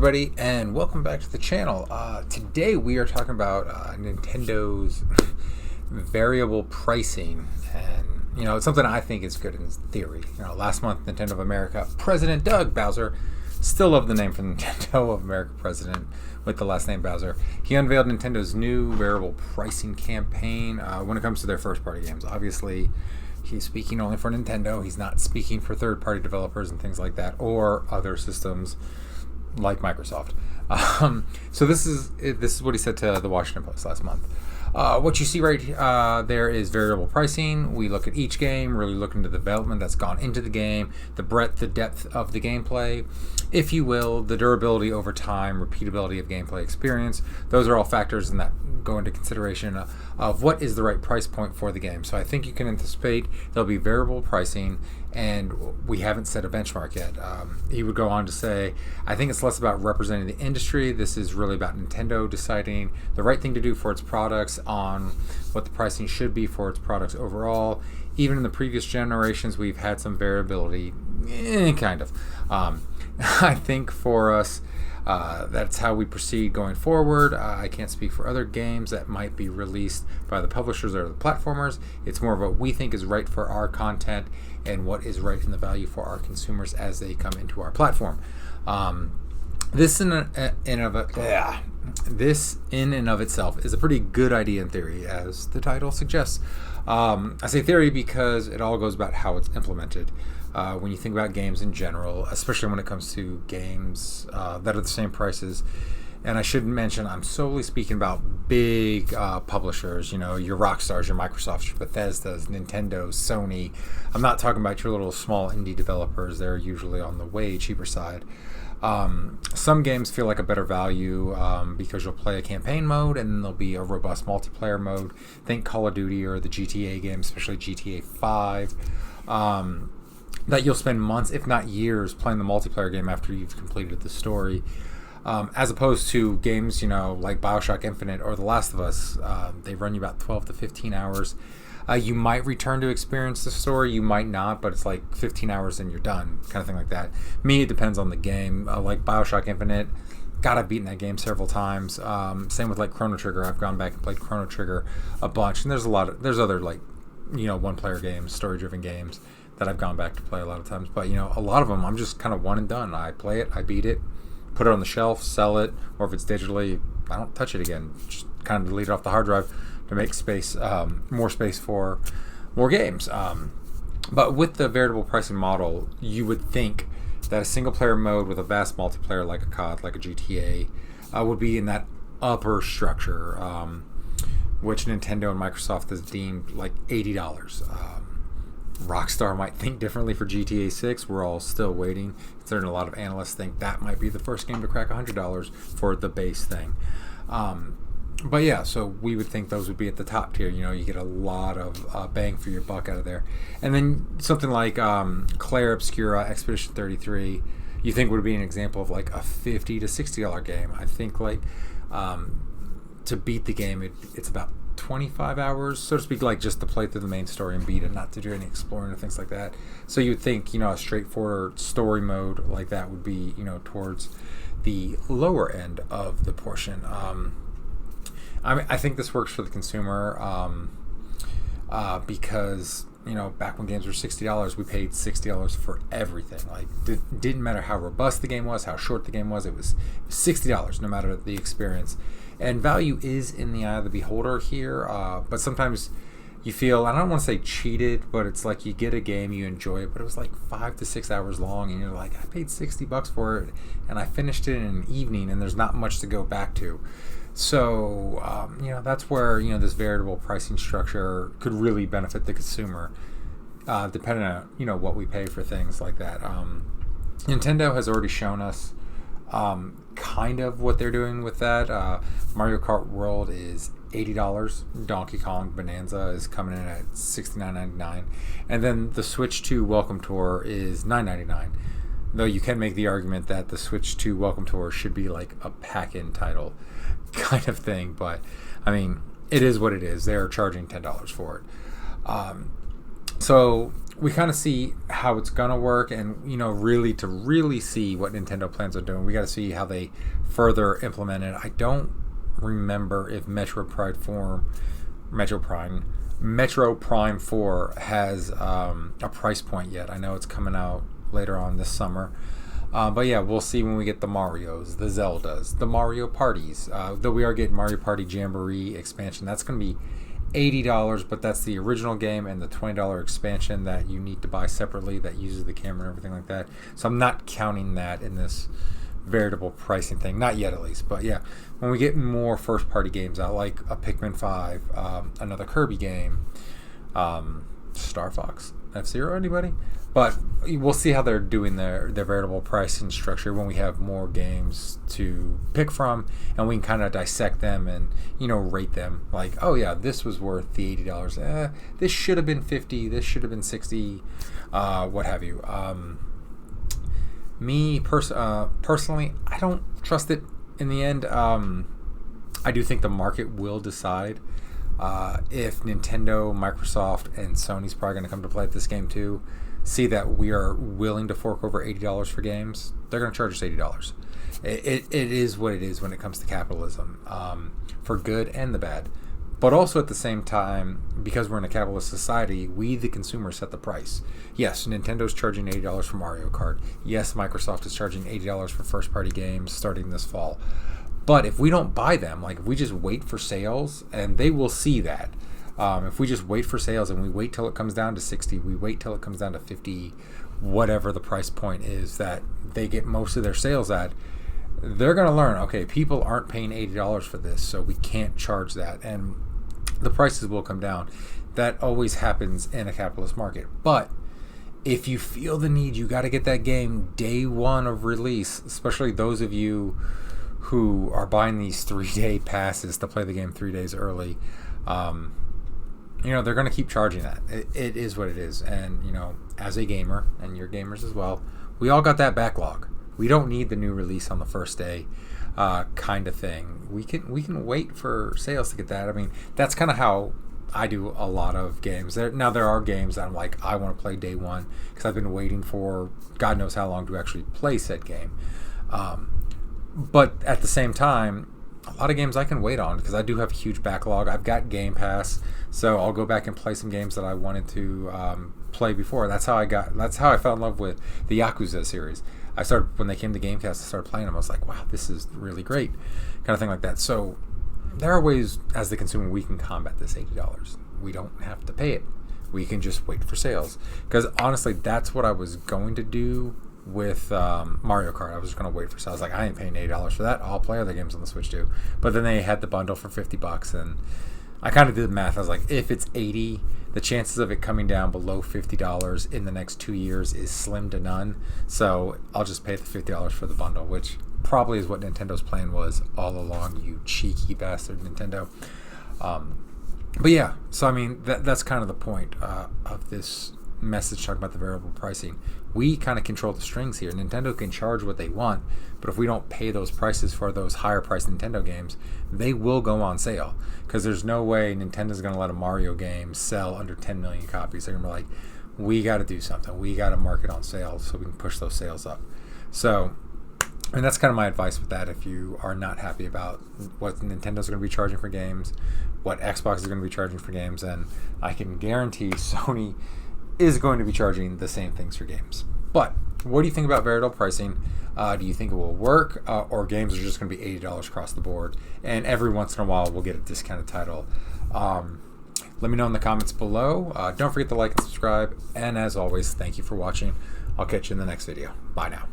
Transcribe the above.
everybody, and welcome back to the channel. Today we are talking about Nintendo's variable pricing, and it's something I think is good in theory. Last month Nintendo of America President Doug Bowser, still love the name for Nintendo of America President with the last name Bowser, he unveiled Nintendo's new variable pricing campaign when it comes to their first-party games. Obviously, he's speaking only for Nintendo. He's not speaking for third-party developers and things like that, or other systems like Microsoft. So this is what he said to the Washington Post last month. What you see right there is variable pricing. We look at each game, really look into the development that's gone into the game, the breadth, the depth of the gameplay, if you will, the durability over time, repeatability of gameplay experience. Those are all factors in that go into consideration of what is the right price point for the game. So I think you can anticipate there'll be variable pricing, and we haven't set a benchmark yet. He would go on to say, I think it's less about representing the industry. This is really about Nintendo deciding the right thing to do for its products, on what the pricing should be for its products overall. Even in the previous generations, we've had some variability, kind of. I think for us, that's how we proceed going forward. I can't speak for other games that might be released by the publishers or the platformers. It's more of what we think is right for our content and what is right in the value for our consumers as they come into our platform. This in and of itself is a pretty good idea in theory, as the title suggests. I say theory because it all goes about how it's implemented. When you think about games in general, especially when it comes to games that are the same prices, and I should mention I'm solely speaking about big publishers, your Rockstars, your Microsofts, your Bethesdas, Nintendo, Sony. I'm not talking about your little small indie developers. They're usually on the way cheaper side. Some games feel like a better value because you'll play a campaign mode and then there'll be a robust multiplayer mode. Think Call of Duty or the GTA games, especially GTA 5. That you'll spend months, if not years, playing the multiplayer game after you've completed the story. As opposed to games, like BioShock Infinite or The Last of Us, they run you about 12 to 15 hours. You might return to experience the story, you might not, but it's like 15 hours and you're done, kind of thing like that. Me, it depends on the game. Like BioShock Infinite, I've beaten that game several times. Same with like Chrono Trigger. I've gone back and played Chrono Trigger a bunch, and there's other like, one-player games, story-driven games that I've gone back to play a lot of times. But a lot of them I'm just kind of one and done. I play it, I beat it, put it on the shelf, sell it, or if it's digitally, I don't touch it again. Just kind of delete it off the hard drive to make space, more space for more games. But with the variable pricing model, you would think that a single player mode with a vast multiplayer like a COD, like a GTA, would be in that upper structure, which Nintendo and Microsoft has deemed like $80. Rockstar might think differently for GTA 6. We're all still waiting. Considering a lot of analysts think that might be the first game to crack $100 for the base thing. But yeah, so we would think those would be at the top tier. You get a lot of bang for your buck out of there. And then something like Clair Obscura Expedition 33, you think would be an example of like a $50 to $60 game. I think like to beat the game, it's about 25 hours, so to speak, like just to play through the main story and beat it, not to do any exploring or things like that. So you'd think, a straightforward story mode like that would be, towards the lower end of the portion. I think this works for the consumer because, back when games were $60, we paid $60 for everything. Like, it didn't matter how robust the game was, how short the game was, it was $60 no matter the experience. And value is in the eye of the beholder here, but sometimes you feel, I don't want to say cheated, but it's like you get a game, you enjoy it, but it was like 5 to 6 hours long, and you're like, I paid $60 for it, and I finished it in an evening, and there's not much to go back to. So, that's where, this variable pricing structure could really benefit the consumer, depending on, what we pay for things like that. Nintendo has already shown us kind of what they're doing with that. Mario Kart World is $80. Donkey Kong Bonanza is coming in at $69.99, and then the Switch 2 Welcome Tour is $9.99. Though you can make the argument that the Switch 2 Welcome Tour should be like a pack-in title kind of thing, but I mean, it is what it is. They're charging $10 for it. So we kind of see how it's gonna work, and really to really see what Nintendo plans on doing, we got to see how they further implement it. I don't remember if Metro Prime 4 has a price point yet. I know it's coming out later on this summer. But yeah, we'll see when we get the Marios, the Zeldas, the Mario Parties. Though we are getting Mario Party Jamboree expansion. That's going to be $80, but that's the original game and the $20 expansion that you need to buy separately that uses the camera and everything like that. So I'm not counting that in this veritable pricing thing. Not yet, at least. But yeah, when we get more first-party games out, like a Pikmin 5, another Kirby game, Star Fox, F-Zero, anybody? But we'll see how they're doing their variable pricing structure when we have more games to pick from, and we can kind of dissect them and rate them. Like, oh yeah, this was worth the $80. This should have been $50. This should have been $60. What have you? Personally, I don't trust it in the end. I do think the market will decide if Nintendo, Microsoft, and Sony's probably going to come to play at this game too. See that we are willing to fork over $80 for games, they're going to charge us $80. It is what it is when it comes to capitalism, for good and the bad. But also at the same time, because we're in a capitalist society, we the consumer set the price. Yes, Nintendo's charging $80 for Mario Kart. Yes, Microsoft is charging $80 for first-party games starting this fall. But if we don't buy them, like if we just wait for sales, and they will see that. If we just wait for sales and we wait till it comes down to 60, we wait till it comes down to 50, whatever the price point is that they get most of their sales at, they're going to learn, okay, people aren't paying $80 for this, so we can't charge that, and the prices will come down. That always happens in a capitalist market. But if you feel the need, you got to get that game day one of release, especially those of you who are buying these 3-day passes to play the game 3 days early. They're going to keep charging that. It is what it is. And, as a gamer, and you're gamers as well, we all got that backlog. We don't need the new release on the first day kind of thing. We can wait for sales to get that. I mean, that's kind of how I do a lot of games. Now, there are games that I'm like, I want to play day one because I've been waiting for God knows how long to actually play said game. But at the same time, a lot of games I can wait on because I do have a huge backlog. I've got Game Pass, so I'll go back and play some games that I wanted to play before. That's how I fell in love with the Yakuza series. When they came to Game Pass, I started playing them. I was like, wow, this is really great, kind of thing like that. So there are ways, as the consumer, we can combat this $80. We don't have to pay it. We can just wait for sales. Because honestly, that's what I was going to do with Mario Kart. I was just going to wait for sales. Like, I ain't paying $80 for that. I'll play other games on the Switch too. But then they had the bundle for $50, and I kind of did the math. I was like, if it's $80, the chances of it coming down below $50 in the next 2 years is slim to none. So I'll just pay the $50 for the bundle, which probably is what Nintendo's plan was all along, you cheeky bastard, Nintendo. But yeah, so I mean, that's kind of the point of this message talking about the variable pricing. We kind of control the strings here. Nintendo can charge what they want, but if we don't pay those prices for those higher priced Nintendo games, they will go on sale, because there's no way Nintendo's going to let a Mario game sell under 10 million copies. They're going to be like, we got to do something. We got to market on sales so we can push those sales up. So, and that's kind of my advice with that. If you are not happy about what Nintendo's going to be charging for games, what Xbox is going to be charging for games, and I can guarantee Sony is going to be charging the same things for games. But what do you think about variable pricing? Do you think it will work, or games are just going to be $80 across the board, and every once in a while we'll get a discounted title? Let me know in the comments below. Don't forget to like and subscribe, and as always, thank you for watching. I'll catch you in the next video. Bye now.